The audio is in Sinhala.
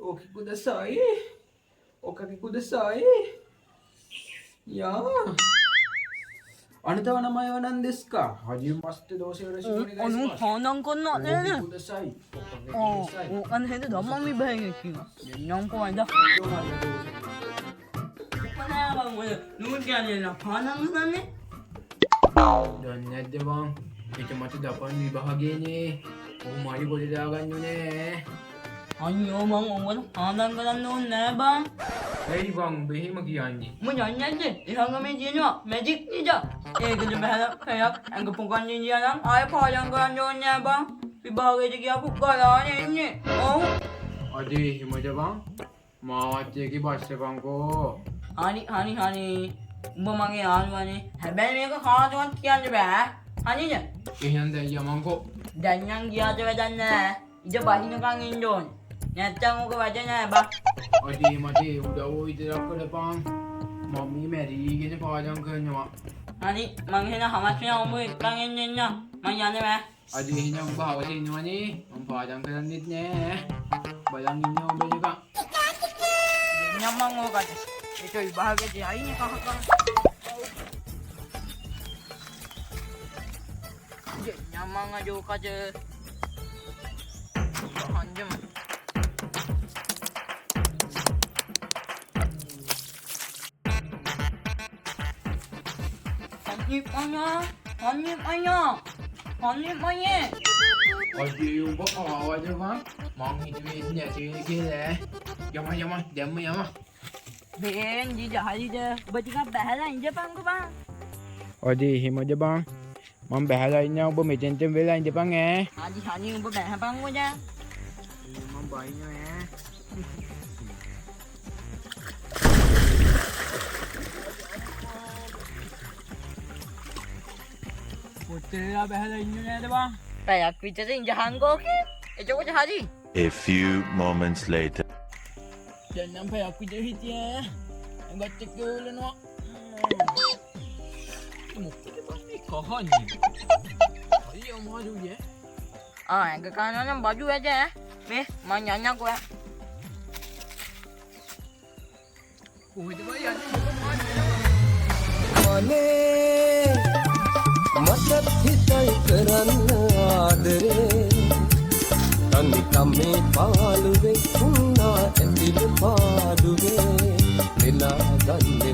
Oke kudasai. Okake kudasai. Ya. Anita wa namae wa nan desu ka? Hajimemashite doushe yoroshiku onegai shimasu. 화난 건 나네. Kudasai. Okake 어, kudasai. 안 해도 너만 미배겠지. 양보 아니다. Domo arigatou gozaimasu. 하나 봐 뭐야? 누군지 아니라 화난 건 나네. දන්නේ නැද්ද බං? ඒක මට දපන් විභාගයනේ. කොහොමයි පොඩි දාගන්න ඕනේ. 아니요, 망 오늘 화난 건 안 놓네 방. ඇයි බං උඹ එහෙම කියන්නේ? 뭐 연년지 이상하면 지냐 매직 니자. 얘기 좀 해라. 그냥 안 급한 건 지냐. 아예 파란 거안 좋냐 방. 비바게 지기야 국가야 아니니. 어? අදේ එහෙමද බං? මාවත් ඒකේ බස්සපන්කෝ. 아니. උඹමගේ යාළුවනේ. හැබැයි මේක කාටවත් කියන්න බෑ. අනිනේ. එහෙනම් දැන් යමන්කෝ. දැන් නම් ගියාට වැඩක් නෑ. ඉත බහිනකන් ඉන්න ඕනේ. නැත්තම් උක වැඩ නෑ බා. අදේ මට උදව් විතරක් කරපන්. මම මේ මැරීගෙන පාඩම් කරනවා. අනි මං එහෙනම් හමස් වෙන උඹ එක්කන් එන්න මං යන්නේ බෑ. අදේ එහෙනම් උඹ අවශ්‍ය ඉන්නවනේ. මම පාඩම් කරන්නෙත් නෑ. බලන් ඉන්න උඹ නිකන්. දෙන්නම් මං ඕකට. ඒක විභාගෙදී අයිනේ කහක. දෙන්නම් මං අජෝකට. 한점 한입 아니야 අදේ උඹ ආවද බං? මං හිතුවේ නැති කියලා. යම දැම්ම යම. බෙන් දිජ හරිද ඔබ ටිකක් බහැලා ඉඳපන්කෝ බං අදේ එහෙමද බං? මම බහැලා ඉන්නවා ඔබ මෙතෙන්ට වෙලා ඉඳපන් ඈ. හරි උඹ බහැපන්කෝ දැන් මම බයිනවා ඈ. පොතේලා බහැලා ඉන්නේ නේද බං? පැයක් විතර ඉඳහන්කෝ කේ. එතකොට හරි. A few moments later. දැන් නම් පැයක් විතර හිටියේ. ඇඟත් එක්ක උලනවා. මොකද මේ කහන්නේ? අයියෝ මාළුවේ. ඇඟ කනවා නම් බඩු වැද මේ මං යන්නකෝ. කොහෙද බයි යන්නේ? අනේ මටත් හිතයි කරන්න ආදරේ තනිකම මේ පාළුවේ වුණා ඇතිල පාඩුවේ වෙලා ගන්නේ